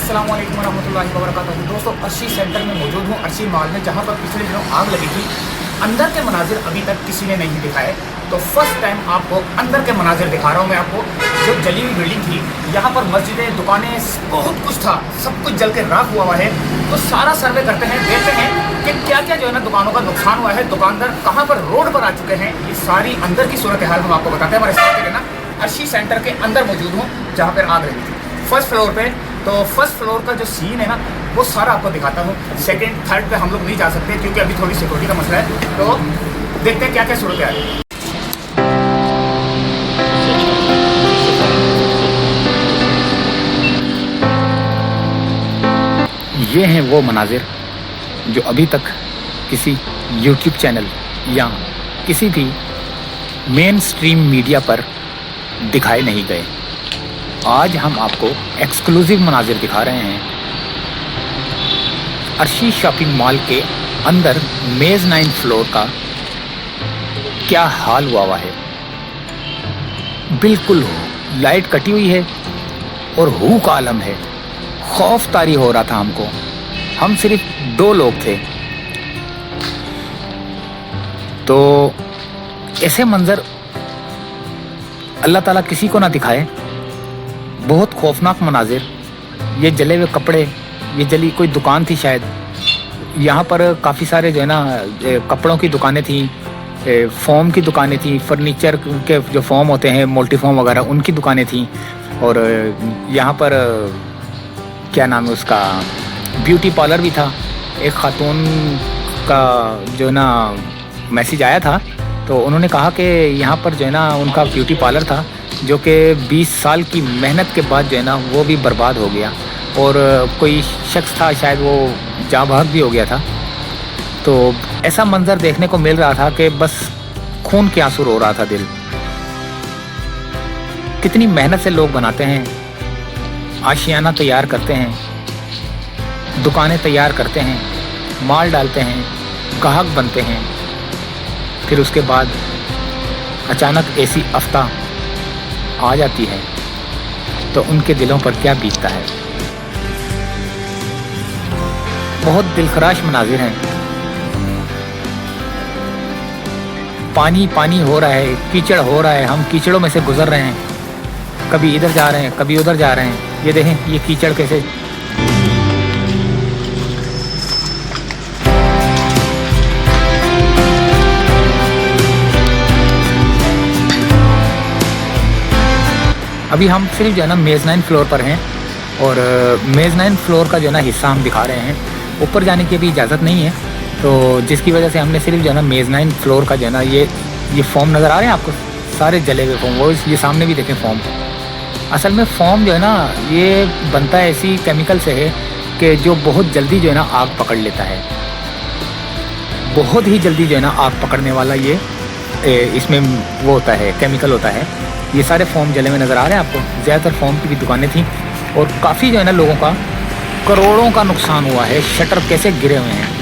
अस्सलाम वालेकुम रहमतुल्लाहि व बरकातहू। दोस्तों, अर्शी सेंटर में मौजूद हूँ, अर्शी मॉल में, जहाँ पर पिछले दिनों आग लगी थी। अंदर के मनाजिर अभी तक किसी ने नहीं दिखाए, तो फर्स्ट टाइम आपको अंदर के मनाजिर दिखा रहा हूँ मैं आपको। जो जली हुई बिल्डिंग थी, यहाँ पर मस्जिदें, दुकानें, बहुत कुछ था, सब कुछ जल के राख हुआ है। तो सारा सर्वे करते हैं, देखते हैं कि क्या क्या जो है ना दुकानों का नुकसान हुआ है, दुकानदार कहाँ पर रोड पर आ चुके हैं। ये सारी अंदर की सूरत हाल हम आपको बताते हैं। हमारे साथ ना अर्शी सेंटर के अंदर मौजूद हूँ, जहाँ पर आग लगी थी, फर्स्ट फ्लोर पे। तो फर्स्ट फ्लोर का जो सीन है ना, वो सारा आपको दिखाता हूँ। सेकंड थर्ड पे हम लोग नहीं जा सकते क्योंकि अभी थोड़ी सिक्योरिटी का मसला है। तो देखते हैं क्या क्या सूरत है। ये हैं वो मनाजिर जो अभी तक किसी YouTube चैनल या किसी भी मेन स्ट्रीम मीडिया पर दिखाए नहीं गए। आज हम आपको एक्सक्लूसिव मनाजिर दिखा रहे हैं अर्शी शॉपिंग मॉल के अंदर मेज़ 9 फ्लोर का क्या हाल हुआ है। बिल्कुल लाइट कटी हुई है और हू का आलम है। खौफ तारी हो रहा था हमको। हम सिर्फ 2 लोग थे। तो ऐसे मंजर अल्लाह ताला किसी को ना दिखाए। बहुत खौफनाक मनाजिर। ये जले हुए कपड़े, ये जली कोई दुकान थी शायद। यहाँ पर काफ़ी सारे जो है ना कपड़ों की दुकानें थी, फोम की दुकानें थी, फर्नीचर के जो फोम होते हैं, मल्टी फोम वगैरह, उनकी दुकानें थी। और यहाँ पर क्या नाम है उसका, ब्यूटी पार्लर भी था। एक खातून का जो है ना मैसेज आया था, तो उन्होंने कहा कि यहाँ पर जो है ना उनका ब्यूटी पार्लर था, जो कि 20 साल की मेहनत के बाद जो है ना वो भी बर्बाद हो गया। और कोई शख्स था शायद, वो जाँ भाग भी हो गया था। तो ऐसा मंजर देखने को मिल रहा था कि बस खून के आंसू रो रहा था दिल। कितनी मेहनत से लोग बनाते हैं, आशियाना तैयार करते हैं, दुकानें तैयार करते हैं, माल डालते हैं, ग्राहक बनते हैं। फिर उसके बाद अचानक ऐसी आफ्ता आ जाती है तो उनके दिलों पर क्या बीतता है। बहुत दिलखराश मनाजिर हैं। पानी पानी हो रहा है, कीचड़ हो रहा है, हम कीचड़ों में से गुजर रहे हैं। कभी इधर जा रहे हैं, कभी उधर जा रहे हैं। ये देखें ये कीचड़ कैसे। अभी हम सिर्फ जो है ना मेज़ 9 फ्लोर पर हैं और मेज़ 9 फ्लोर का जो है ना हिस्सा हम दिखा रहे हैं। ऊपर जाने की अभी इजाज़त नहीं है, तो जिसकी वजह से हमने सिर्फ जो है ना मेज़ 9 फ्लोर का जो है ना ये फॉर्म नज़र आ रहे हैं आपको, सारे जले हुए फॉर्म। वो ये सामने भी देखें फॉर्म। असल में फॉर्म जो है ना ये बनता है ऐसी केमिकल से है कि जो बहुत जल्दी जो है ना आग पकड़ लेता है। बहुत ही जल्दी जो है ना आग पकड़ने वाला ये इसमें वो होता है, केमिकल होता है। ये सारे फॉर्म जले हुए नज़र आ रहे हैं आपको। ज़्यादातर फॉर्म की भी दुकानें थी और काफ़ी जो है ना लोगों का करोड़ों का नुकसान हुआ है। शटर कैसे गिरे हुए हैं।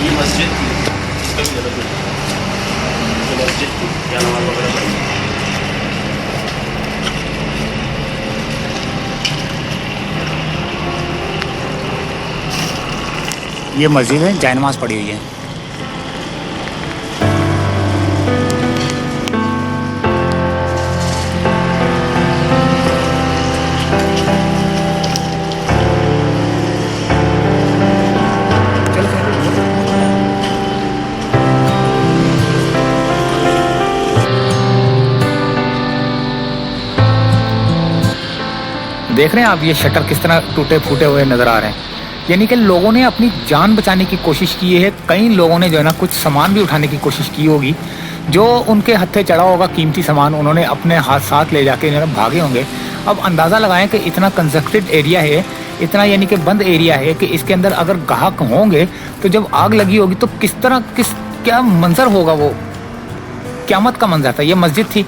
ये मस्जिद थी, इसका भी अलग है। तो मस्जिद थी, यहाँ नमाज वगैरह पढ़ी। ये मस्जिद है, जाए नमाज पड़ी हुई है। देख रहे हैं आप ये शटर किस तरह टूटे फूटे हुए नज़र आ रहे हैं। यानी कि लोगों ने अपनी जान बचाने की कोशिश की है। कई लोगों ने जो है ना कुछ सामान भी उठाने की कोशिश की होगी, जो उनके हत्थे चढ़ा होगा कीमती सामान, उन्होंने अपने हाथ साथ ले जाके भागे होंगे। अब अंदाज़ा लगाएं कि इतना कंजक्टेड एरिया है, इतना यानी कि बंद एरिया है कि इसके अंदर अगर ग्राहक होंगे तो जब आग लगी होगी तो किस तरह क्या मंजर होगा। वो क़यामत का मंजर था। ये मस्जिद थी,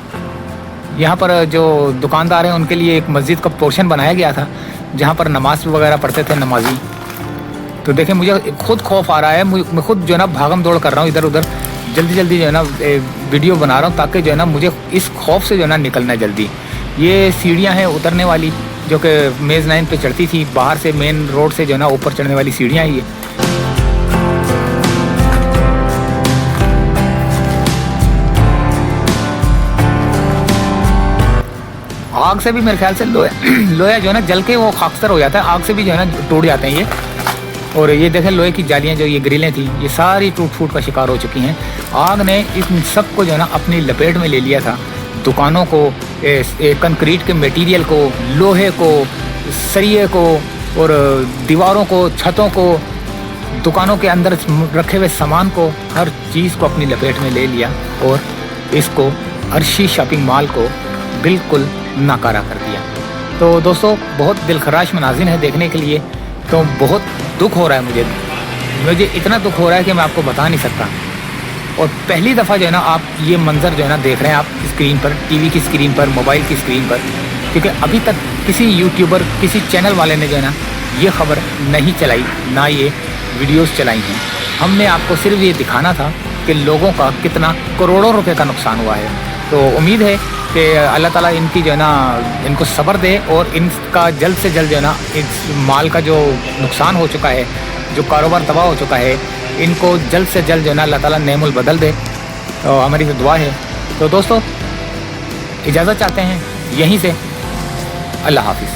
यहाँ पर जो दुकानदार हैं उनके लिए एक मस्जिद का पोर्शन बनाया गया था जहाँ पर नमाज वगैरह पढ़ते थे नमाजी। तो देखें मुझे खुद खौफ आ रहा है, मैं खुद जो है ना भागम दौड़ कर रहा हूँ इधर उधर, जल्दी जल्दी जो है ना वीडियो बना रहा हूँ ताकि जो है ना मुझे इस खौफ से जो है ना निकलना है जल्दी। ये सीढ़ियाँ हैं उतरने वाली जो कि मेज़ 9 पे चढ़ती थी, बाहर से मेन रोड से जो है ना ऊपर चढ़ने वाली सीढ़ियाँ ही है। आग से भी मेरे ख्याल से लोहा जो है ना जल के वो खाकसर हो जाता है, आग से भी जो है ना टूट जाते हैं ये। और ये देखें लोहे की जालियाँ जो ये ग्रिलें थी ये सारी टूट फूट का शिकार हो चुकी हैं। आग ने इस सब को जो है ना अपनी लपेट में ले लिया था। दुकानों को, कंक्रीट के मटेरियल को, लोहे को, सरिये को और दीवारों को, छतों को, दुकानों के अंदर रखे हुए सामान को, हर चीज़ को अपनी लपेट में ले लिया और इसको अर्शी शॉपिंग मॉल को बिल्कुल नाकारा कर दिया। तो दोस्तों बहुत दिलखराश मनाज़िर है देखने के लिए, तो बहुत दुख हो रहा है मुझे इतना दुख हो रहा है कि मैं आपको बता नहीं सकता। और पहली दफ़ा जो है ना आप ये मंज़र जो है ना देख रहे हैं आप स्क्रीन पर, टीवी की स्क्रीन पर, मोबाइल की स्क्रीन पर, क्योंकि अभी तक किसी यूट्यूबर, किसी चैनल वाले ने जो है ना ये ख़बर नहीं चलाई, ना ये वीडियोस चलाई हैं। हमने आपको सिर्फ ये दिखाना था कि लोगों का कितना करोड़ों रुपए का नुकसान हुआ है। तो उम्मीद है कि अल्लाह ताला इनकी जो है ना इनको सब्र दे और इनका जल्द से जल्द जो है ना इस माल का जो नुकसान हो चुका है, जो कारोबार तबाह हो चुका है, इनको जल्द से जल्द जो है ना अल्लाह ताला नेमुल बदल दे। तो हमारी तो दुआ है। तो दोस्तों इजाज़त चाहते हैं यहीं से, अल्लाह हाफिज़।